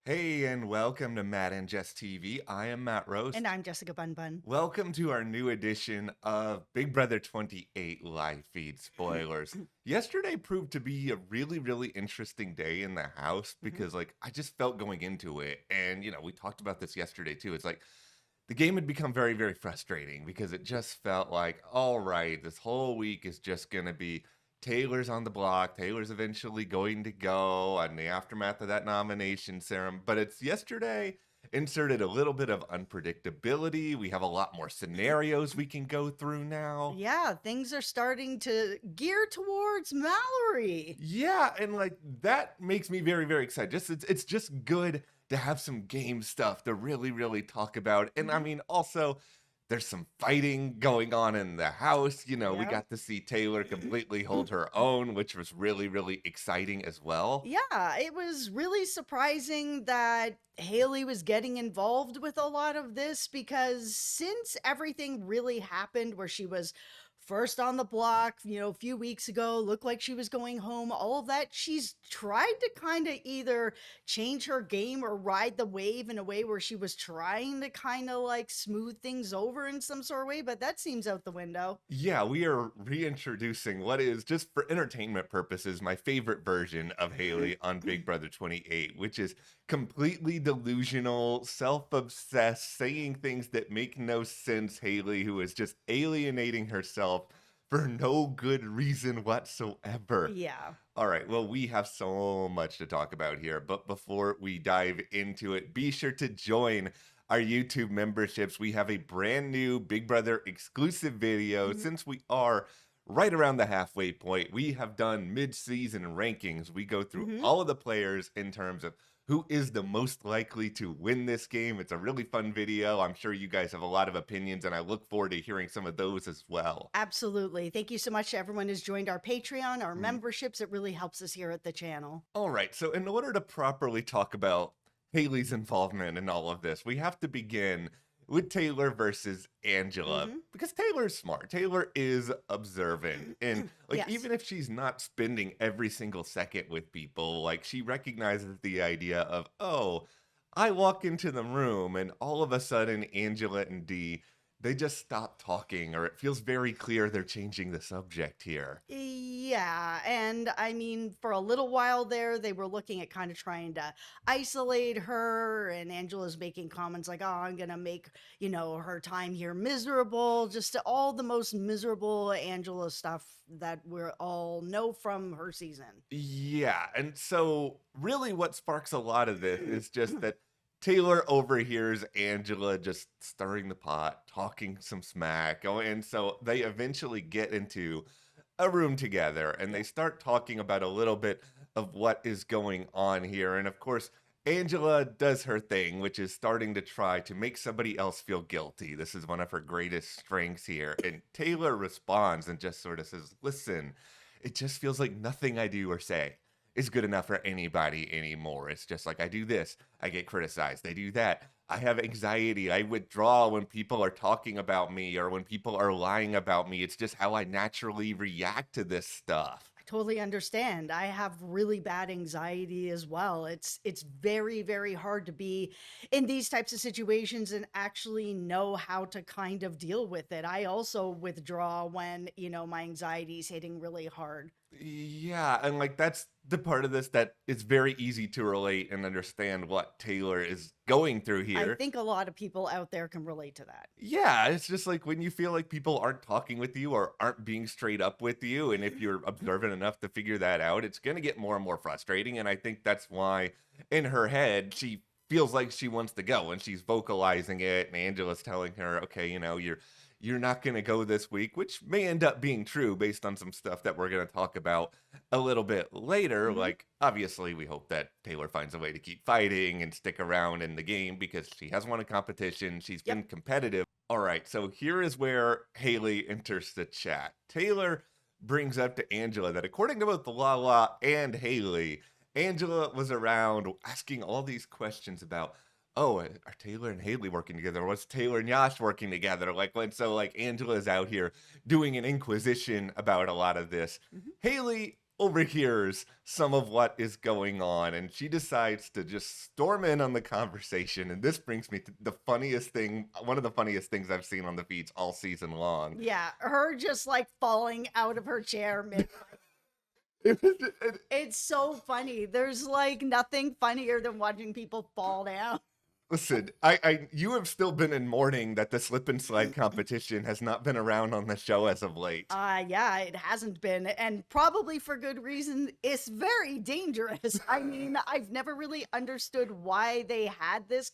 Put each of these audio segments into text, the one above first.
Hey, and welcome to Matt and Jess TV. I am Matt And Roast. I'm Jessica Bun Bun. Welcome to our new edition of Big Brother 28 live feed spoilers. Yesterday proved to be a really interesting day in the house Mhm. because, I just felt going into it. And, we talked about this yesterday too. It's like the game had become very frustrating because it just felt like, all right, this whole week is just going to be Taylor's on the block. Taylor's eventually going to go on the aftermath of that nomination ceremony. But it's yesterday inserted a little bit of unpredictability. We have a lot more scenarios we can go through now. Yeah, things are starting to gear towards Mallory. Yeah, and that makes me very excited. It's just good to have some game stuff to really talk about. And I Mhm. mean, also there's some fighting going on in the house. We Yeah. got to see Taylor completely hold her own, which was really exciting as well. Yeah, it was really surprising that Haley was getting involved with a lot of this because since everything really happened where she was first on the block, a few weeks ago, looked like she was going home, all of that, she's tried to kind of either change her game or ride the wave in a way where she was trying to kind of like smooth things over in some sort of way, but that seems out the window. Yeah, we are reintroducing what is, just for entertainment purposes, my favorite version of Haley on Big Brother 28, which is completely delusional, self obsessed, saying things that make no sense. Haley, who is just alienating herself for no good reason whatsoever. Yeah. All right, well, we have so much to talk about here, but before we dive into it, be sure to join our YouTube memberships. We have a brand new Big Brother exclusive video. Mhm. Since we are right around the halfway point, we have done mid-season rankings. We go through Mhm. all of the players in terms of who is the most likely to win this game. It's a really fun video. I'm sure you guys have a lot of opinions, and I look forward to hearing some of those as well. Absolutely. Thank you so much to everyone who's joined our Patreon, our memberships. It really helps us here at the channel. All right, so in order to properly talk about Haley's involvement in all of this, we have to begin with Taylor versus Angela Hmm. because Taylor's smart. Taylor is observant. And Yes. even if she's not spending every single second with people, she recognizes the idea of, "Oh, I walk into the room and all of a sudden Angela and Dee, they just stop talking, or it feels very clear they're changing the subject here." Yeah. And I mean, for a little while there, they were looking at kind of trying to isolate her. And Angela's making comments like, oh, I'm going to make, her time here miserable. Just all the most miserable Angela stuff that we all know from her season. Yeah, and so really what sparks a lot of this is just that Taylor overhears Angela just stirring the pot, talking some smack. Oh, and so they eventually get into a room together and they Yeah. start talking about a little bit of what is going on here. And of course, Angela does her thing, which is starting to try to make somebody else feel guilty. This is one of her greatest strengths here. And Taylor responds and just sort of says, "Listen, it just feels like nothing I do or say is good enough for anybody anymore. It's just like I do this, I get criticized. I do that, I have anxiety. I withdraw when people are talking about me or when people are lying about me. It's just how I naturally react to this stuff." I totally understand. I have really bad anxiety as well. It's very hard to be in these types of situations and actually know how to kind of deal with it. I also withdraw when, my anxiety is hitting really hard. Yeah, and that's the part of this that it's very easy to relate and understand what Taylor is going through I here. think a lot of people out there can relate to that. Yeah, it's just like when you feel like people aren't talking with you or aren't being straight up with you, and if you're observant enough to figure that out, it's going to get more and more frustrating. And I think that's why in her head, she feels like she wants to go and she's vocalizing it. And Angela's telling her, "Okay, you're not going to go this week," which may end up being true based on some stuff that we're going to talk about a little bit later. Hmm. Obviously, we hope that Taylor finds a way to keep fighting and stick around in the game because she has won a competition. She's been Yep. competitive. All right, so here is where Haley enters the chat. Taylor brings up to Angela that according to both Lala and Haley, Angela was around asking all these questions about, "Oh, are Taylor and Haley working together? Was Taylor and Yash working together?" Angela is out here doing an inquisition about a lot of this. Hmm. Haley overhears some of what is going on, and she decides to just storm in on the conversation. And this brings me to the funniest thing, one of the funniest things I've seen on the feeds all season long. Yeah, her just like falling out of her chair mid. It was, It's so funny. There's like nothing funnier than watching people fall down. listen, you have still been in mourning that the slip and slide competition has not been around on the show as of late. Yeah, it hasn't been, and probably for good reason. It's very dangerous. I mean, I've never really understood why they had this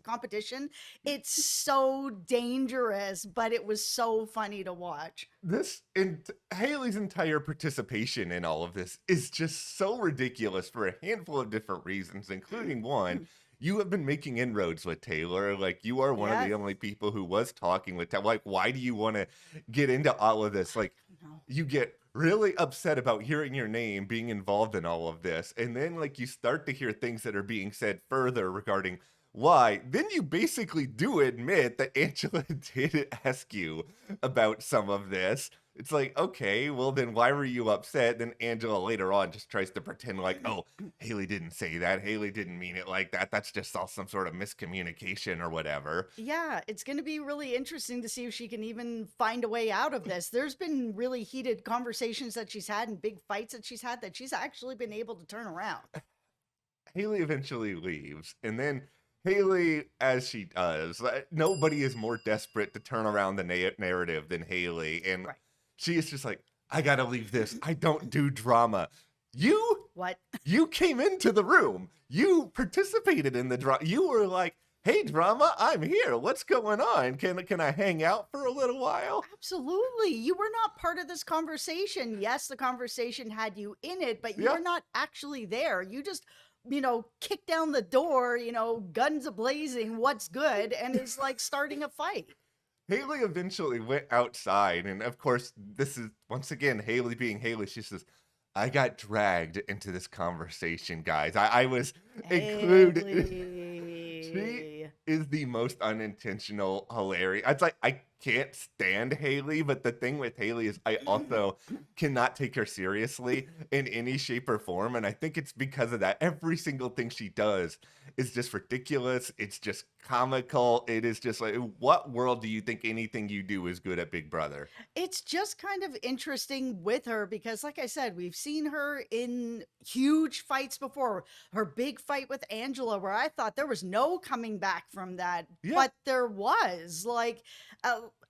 competition. It's so dangerous, but it was so funny to watch. This and Haley's entire participation in all of this is just so ridiculous for a handful of different reasons, including one. You have been making inroads with Taylor. Like, you are one of the Yes. only people who was talking with Taylor. Like, why do you want to get into all of this? Like, No. you get really upset about hearing your name being involved in all of this. And then, like, you start to hear things that are being said further regarding why. Then you basically do admit that Angela did ask you about some of this. It's like, okay, well, then why were you upset? Then Angela later on just tries to pretend like, oh, Haley didn't say that. Haley didn't mean it like that. That's just all some sort of miscommunication or whatever. Yeah, it's going to be really interesting to see if she can even find a way out of this. There's been really heated conversations that she's had and big fights that she's actually been able to turn around. Haley eventually leaves. And then Haley, as she does, nobody is more desperate to turn around the narrative than Haley. And Right. she is just like, I gotta leave this. I don't do drama. What? You came into the room. You participated in the drama. You were like, hey, drama, I'm here. What's going on? Can I hang out for a little while? Absolutely. You were not part of this conversation. Yes, the conversation had you in it, but you Yeah. were not actually there. You just, kicked down the door, guns a-blazing, what's good, and is like starting a fight. Haley eventually went outside. And of course, this is once again Haley being Haley. She says, I got dragged into this conversation, guys. I was included. She Haley. is the most unintentional, hilarious. It's like I can't stand Haley, but the thing with Haley is I also cannot take her seriously in any shape or form. And I think it's because of that. Every single thing she does is just ridiculous. It's just comical. It is just like, what world do you think anything you do is good at Big Brother? It's just kind of interesting with her because, like I said, we've seen her in huge fights before. Her big fight with Angela, where I thought there was no coming back from that, Yeah. but there was. Like,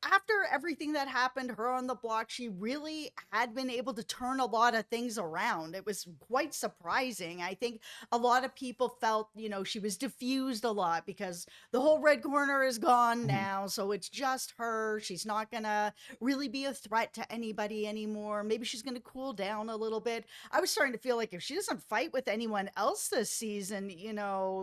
after everything that happened, her on the block, she really had been able to turn a lot of things around. It was quite surprising. I think a lot of people felt, she was diffused a lot because the whole red corner is gone Mhm. now. So it's just her. She's not going to really be a threat to anybody anymore. Maybe she's going to cool down a little bit. I was starting to feel like if she doesn't fight with anyone else this season,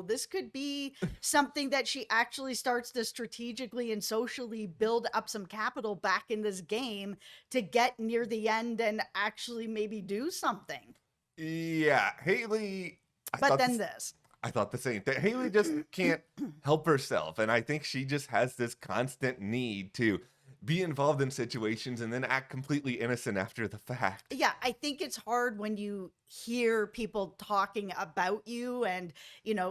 this could be something that she actually starts to strategically and socially build up some capital back in this game to get near the end and actually maybe do something. Yeah, Haley. But then this. I thought the same thing. Haley just can't help herself. And I think she just has this constant need to be involved in situations and then act completely innocent after the fact. Yeah, I think it's hard when you hear people talking about you and,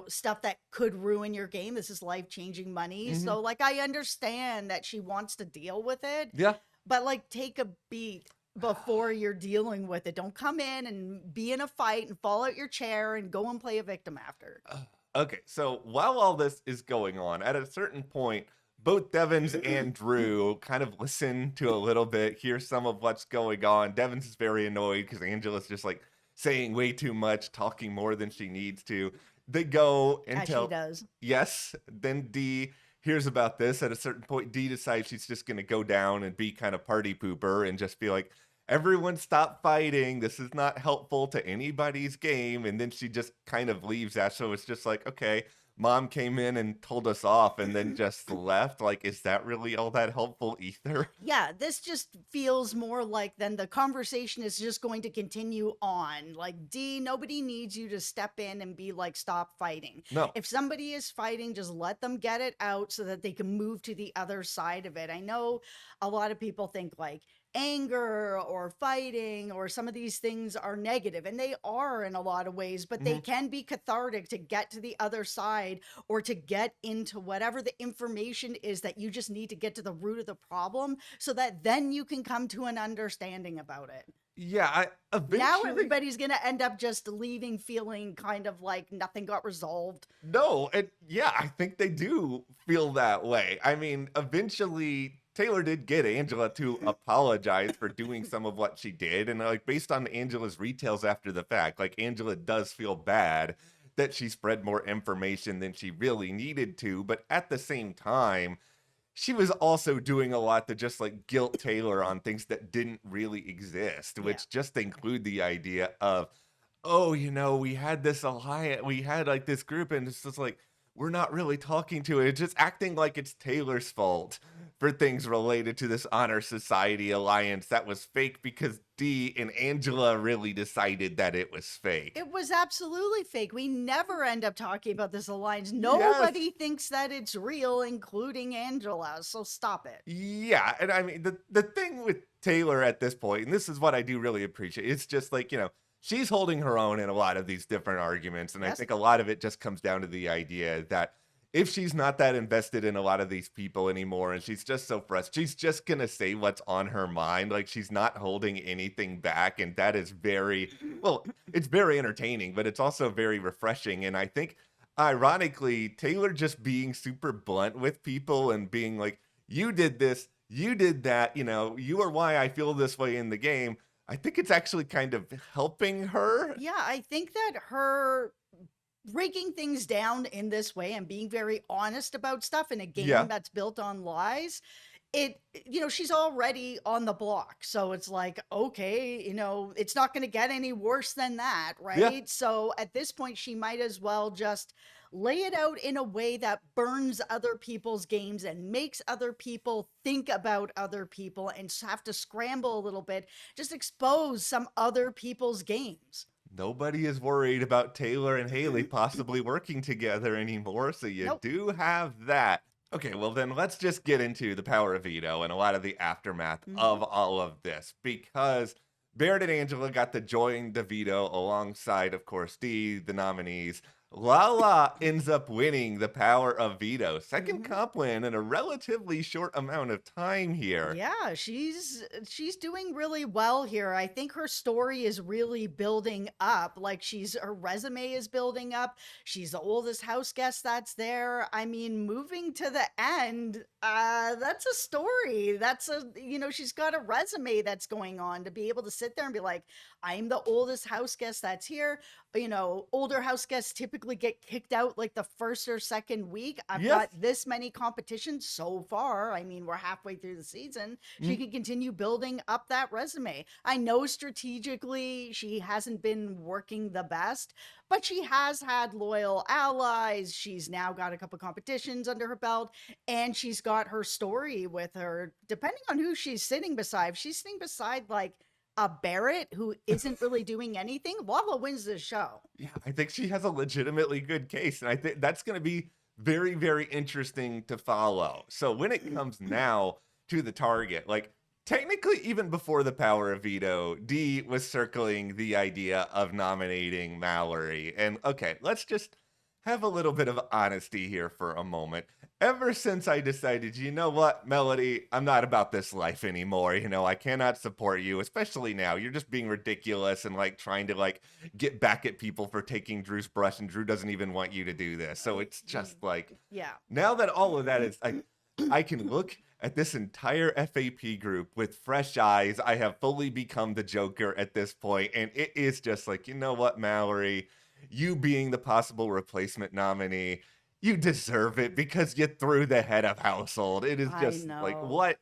stuff that could ruin your game. This is life-changing money. Mhm. So, like, I understand that she wants to deal with it, Yeah. but, like, take a beat before you're dealing with it. Don't come in and be in a fight and fall out your chair and go and play a victim after. Okay, so while all this is going on, at a certain point, both Devins and Drew kind of listen to a little bit, hear some of what's going on. Devins is very annoyed because Angela's just like saying way too much, talking more than she needs to. They go and As she tell, does. yes, then D hears about this. At a certain point, D decides she's just going to go down and be kind of party pooper and just be like, everyone stop fighting. This is not helpful to anybody's game. And then she just kind of leaves that. So it's just like, okay, mom came in and told us off and then just left. Like, is that really all that helpful either? Yeah, this just feels more like then the conversation is just going to continue on. Like, D, nobody needs you to step in and be like, stop fighting. No. If somebody is fighting, just let them get it out so that they can move to the other side of it. I know a lot of people think like, anger or fighting or some of these things are negative, and they are in a lot of ways, but they Mhm. can be cathartic to get to the other side or to get into whatever the information is that you just need to get to the root of the problem so that then you can come to an understanding about it. Yeah, I Now eventually everybody's going to end up just leaving feeling kind of like nothing got resolved. no, and yeah, I think they do feel that way. I mean, eventually Taylor did get Angela to apologize for doing some of what she did, and like based on Angela's retails after the fact, like Angela does feel bad that she spread more information than she really needed to, but at the same time, she was also doing a lot to just like guilt Taylor on things that didn't really exist, Yeah. which just include the idea of, oh, we had this alliance, we had like this group, and it's just like, we're not really talking to it. It's just acting like it's Taylor's fault for things related to this Honor Society alliance that was fake because Dee and Angela really decided that it was fake. It was absolutely fake. We never end up talking about this alliance. Yes. Nobody thinks that it's real, including Angela. So stop it. Yeah, and I mean the thing with Taylor at this point, and this is what I do really appreciate, it's just like, she's holding her own in a lot of these different arguments, and I Yes. think a lot of it just comes down to the idea that if she's not that invested in a lot of these people anymore and she's just so frustrated, she's just gonna say what's on her mind. Like she's not holding anything back, and that is very well, it's very entertaining, but it's also very refreshing. And I think ironically, Taylor just being super blunt with people and being like, you did this, you did that, you are why I feel this way in the game. I think it's actually kind of helping her. Yeah, I think that her breaking things down in this way and being very honest about stuff in a game Yeah. that's built on lies, she's already on the block. So it's like, okay, it's not going to get any worse than that, Yeah. right? So at this point, she might as well just lay it out in a way that burns other people's games and makes other people think about other people and have to scramble a little bit, just expose some other people's games. Nobody is worried about Taylor and Haley possibly working together anymore, so you Nope. do have that. Okay, well then let's just get into the power of veto and a lot of the aftermath Hmm. of all of this because Barrett and Angela got to join the veto alongside, of course, the nominees. Lala ends up winning the power of veto. Second Hmm. comp win in a relatively short amount of time here. Yeah, she's doing really well here. I think her story is really building up. Like her resume is building up. She's the oldest house guest that's there. I mean, moving to the end, that's a story. She's got a resume that's going on to be able to sit there and be like, I'm the oldest house guest that's here. Older house guests typically get kicked out like the first or second week. I've Yes. got this many competitions so far. I mean, we're halfway through the season. She can continue building up that resume. I know strategically she hasn't been working the best, but she has had loyal allies. She's now got a couple competitions under her belt, and she's got her story with her. Depending on who she's sitting beside, if she's sitting beside like a Barrett who isn't really doing anything, Lala wins this show. Yeah, I think she has a legitimately good case, and I think that's going to be very, very interesting to follow. So when it comes now to the target, like technically, even before the power of veto, Dee was circling the idea of nominating Mallory. And okay, let's just have a little bit of honesty here for a moment. Ever since I decided, you know what, Melody, I'm not about this life anymore. I cannot support you, especially now. You're just being ridiculous and like trying to like get back at people for taking Drew's brush, and Drew doesn't even want you to do this. So it's just like Yeah. now that all of that is I can look at this entire FAP group with fresh eyes. I have fully become the Joker at this point, and it is just like, you know what, Mallory, you being the possible replacement nominee, you deserve it because you threw the head of household. It is I just like, know. what?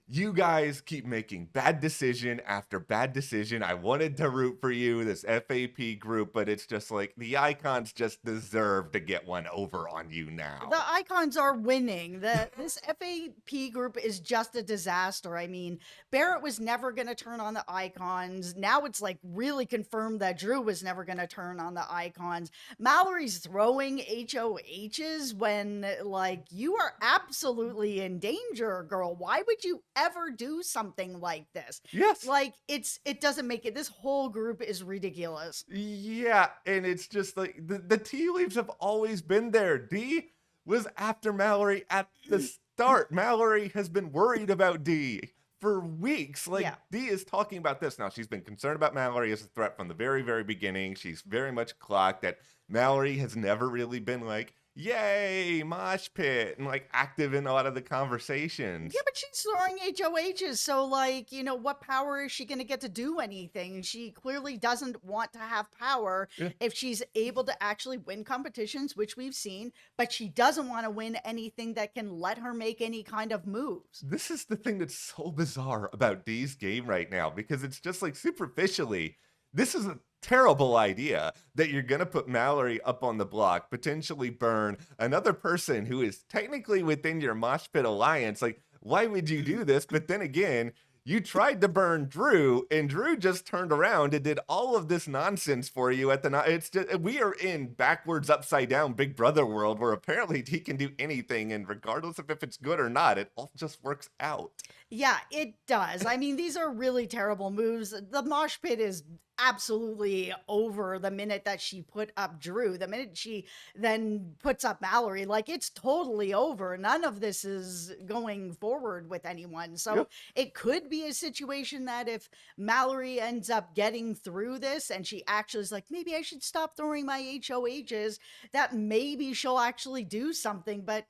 You guys keep making bad decision after bad decision. I wanted to root for you, this FAP group, but it's just like the icons just deserve to get one over on you now. The icons are winning. This FAP group is just a disaster. I mean, Barrett was never going to turn on the icons. Now it's like really confirmed that Drew was never going to turn on the icons. Mallory's throwing HOHs when like you are absolutely in danger, girl. Why would you ever do something like this. Yes. Like it doesn't make it. This whole group is ridiculous. Yeah, and it's just like the tea leaves have always been there. D was after Mallory at the start. Mallory has been worried about D for weeks. Like, Yeah. D is talking about this now. She's been concerned about Mallory as a threat from the very, very beginning. She's very much clocked that Mallory has never really been like, yay, mosh pit, and like active in a lot of the conversations. Yeah, but she's throwing HOHs, so like, what power is she going to get to do anything? She clearly doesn't want to have power Yeah. if she's able to actually win competitions, which we've seen, but she doesn't want to win anything that can let her make any kind of moves. This is the thing that's so bizarre about D's game right now, because it's just like superficially, this is a terrible idea that you're going to put Mallory up on the block, potentially burn another person who is technically within your mosh pit alliance. Like, why would you do this? But then again, you tried to burn Drew, and Drew just turned around and did all of this nonsense for you at the. It's just, we are in backwards, upside down Big Brother world where apparently he can do anything, and regardless of if it's good or not, it all just works out. Yeah, it does. I mean, these are really terrible moves. The mosh pit is absolutely over the minute that she put up Drew. The minute she then puts up Mallory, like it's totally over. None of this is going forward with anyone. So Yep. it could be a situation that if Mallory ends up getting through this and she actually is like, maybe I should stop throwing my HOHs, that maybe she'll actually do something. But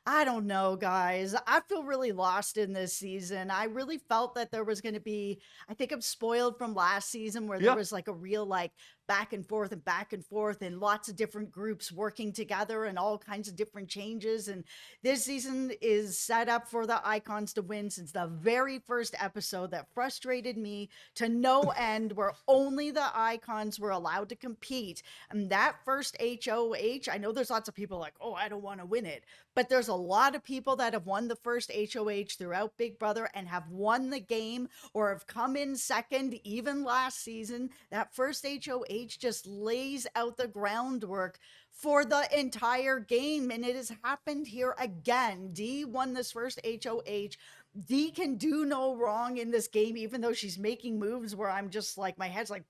I don't know, guys. I feel really lost in this season. I really felt that there was going to be, I think I'm spoiled from last season where there Yeah. was like a real like back and forth and lots of different groups working together and all kinds of different changes. And this season is set up for the icons to win since the very first episode that frustrated me to no end, where only the icons were allowed to compete. And that first HOH, I know there's lots of people like, oh, I don't want to win it. But there's a lot of people that have won the first HOH throughout Big Brother and have won the game or have come in second, even last season. That first HOH just lays out the groundwork for the entire game. And it has happened here again. D won this first HOH. D can do no wrong in this game, even though she's making moves where I'm just like, my head's like,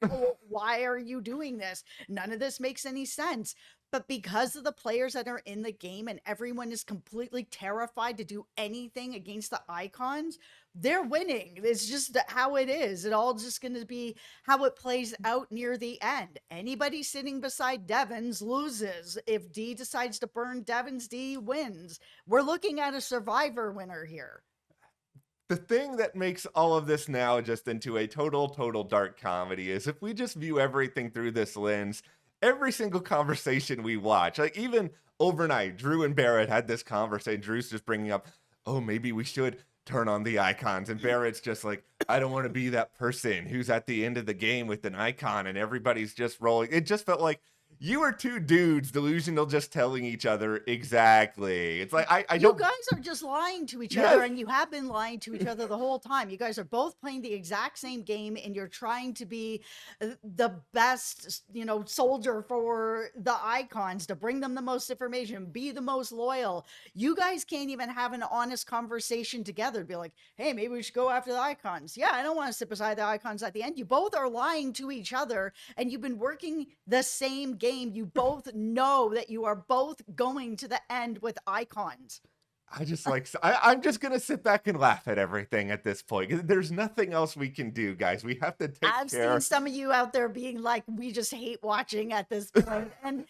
oh, why are you doing this? None of this makes any sense. But because of the players that are in the game and everyone is completely terrified to do anything against the icons, they're winning. It's just how it is. It all just going to be how it plays out near the end. Anybody sitting beside Devins loses. If D decides to burn Devins, D wins. We're looking at a survivor winner here. The thing that makes all of this now just into a total dark comedy is if we just view everything through this lens, every single conversation we watch, like even overnight, Drew and Barrett had this conversation. Drew's just bringing up, oh, maybe we should turn on the icons. And Barrett's just like, I don't want to be that person who's at the end of the game with an icon and everybody's just rolling. It just felt like you were two dudes delusional, just telling each other exactly. It's like, I You don't. guys are just lying to each Yes. other, and you have been lying to each other the whole time. You guys are both playing the exact same game, and you're trying to be the best, soldier for the icons, to bring them the most information, be the most loyal. You guys can't even have an honest conversation together to be like, hey, maybe we should go after the icons. Yeah, I don't want to sit beside the icons at the end. You both are lying to each other, and you've been working the same game. You both know that you are both going to the end with icons. I just like, I'm just going to sit back and laugh at everything at this point. There's nothing else we can do, guys. We have to take I've care. seen some of you out there being like, we just hate watching at this point. And,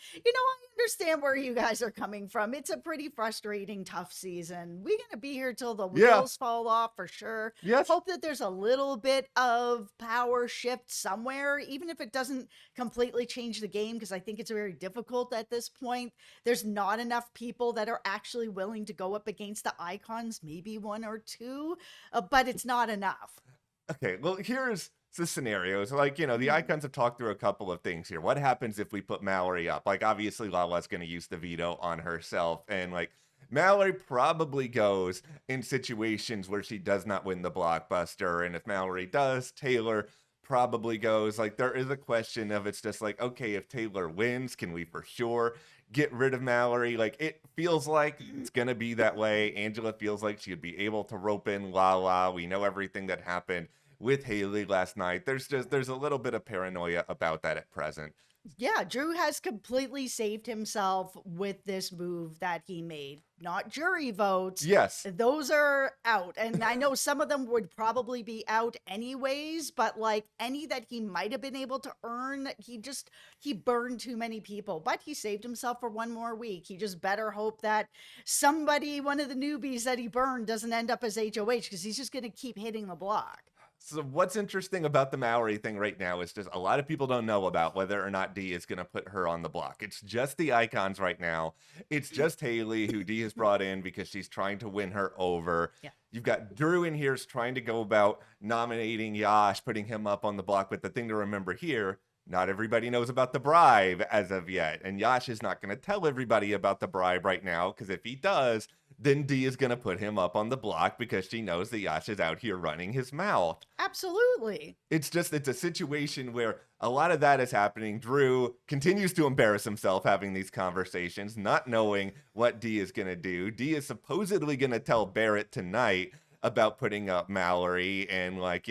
I understand where you guys are coming from. It's a pretty frustrating, tough season. We're going to be here till the Yeah. wheels fall off for sure. Yes. Hope that there's a little bit of power shift somewhere, even if it doesn't completely change the game, because I think it's very difficult at this point. There's not enough people that are actually willing to go up against the icons, maybe one or two, but it's not enough. Okay, well, here's the scenarios. Like, the icons have talked through a couple of things here. What happens if we put Mallory up? Like, obviously, Lala's going to use the veto on herself. And, like, Mallory probably goes in situations where she does not win the blockbuster. And if Mallory does, Taylor probably goes. Like, there is a question of, it's just like, okay, if Taylor wins, can we for sure get rid of Mallory. Like, it feels like it's going to be that way. Angela feels like she would be able to rope in Lala. We know everything that happened with Haley last night. There's a little bit of paranoia about that at present. Yeah, Drew has completely saved himself with this move that he made. Not jury votes. Yes. Those are out. And I know some of them would probably be out anyways, but like any that he might have been able to earn, he burned too many people. But he saved himself for one more week. He just better hope that somebody, one of the newbies that he burned, doesn't end up as HOH because he's just going to keep hitting the block. So what's interesting about the Mallory thing right now is just a lot of people don't know about whether or not D is going to put her on the block. It's just the icons right now. It's just Haley, who D has brought in because she's trying to win her over. Yeah. You've got Drew in here trying to go about nominating Yash, putting him up on the block. But the thing to remember here, not everybody knows about the bribe as of yet. And Yash is not going to tell everybody about the bribe right now, because if he does, then D is going to put him up on the block because she knows that Yash is out here running his mouth. Absolutely. It's a situation where a lot of that is happening. Drew continues to embarrass himself having these conversations, not knowing what D is going to do. D is supposedly going to tell Barrett tonight about putting up Mallory, and like,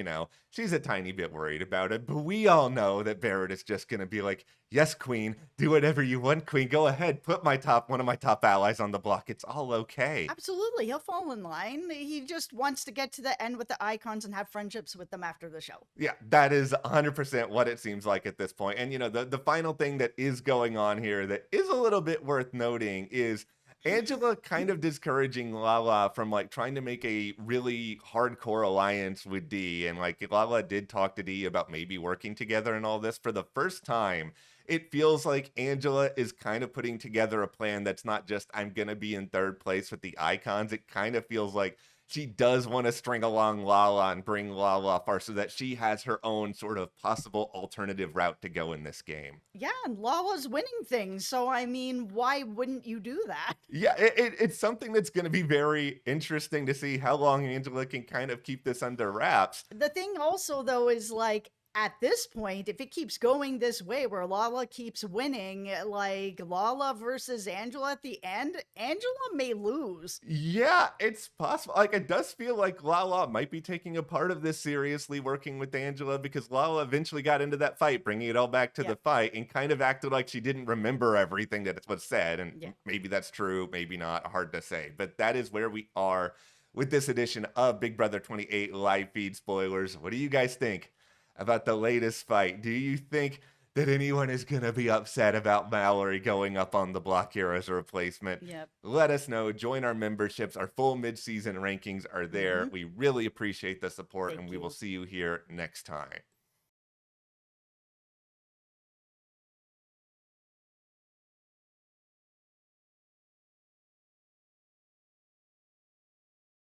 she's a tiny bit worried about it, but we all know that Barrett is just going to be like, yes, queen, do whatever you want, queen, go ahead, put one of my top allies on the block, it's all okay. Absolutely. He'll fall in line. He just wants to get to the end with the icons and have friendships with them after the show. Yeah, that is 100% what it seems like at this point. And the final thing that is going on here that is a little bit worth noting is Angela kind of discouraging Lala from like trying to make a really hardcore alliance with D. And like Lala did talk to D about maybe working together and all this. For the first time, it feels like Angela is kind of putting together a plan that's not just, I'm going to be in third place with the icons. It kind of feels like she does want to string along Lala and bring Lala far so that she has her own sort of possible alternative route to go in this game. Yeah, and Lala's winning things. So, I mean, why wouldn't you do that? Yeah, it's something that's going to be very interesting to see how long Angela can kind of keep this under wraps. The thing also, though, is like, at this point, if it keeps going this way where Lala keeps winning, like Lala versus Angela at the end, Angela may lose. Yeah, it's possible. Like, it does feel like Lala might be taking a part of this seriously, working with Angela, because Lala eventually got into that fight, bringing it all back to the fight, and kind of acted like she didn't remember everything that was said. And maybe that's true, maybe not, hard to say. But that is where we are with this edition of Big Brother 28 live feed spoilers. What do you guys think about the latest fight? Do you think that anyone is going to be upset about Mallory going up on the block here as a replacement? Yep. Let us know. Join our memberships. Our full mid-season rankings are there. We really appreciate the support, and we will see you here next time.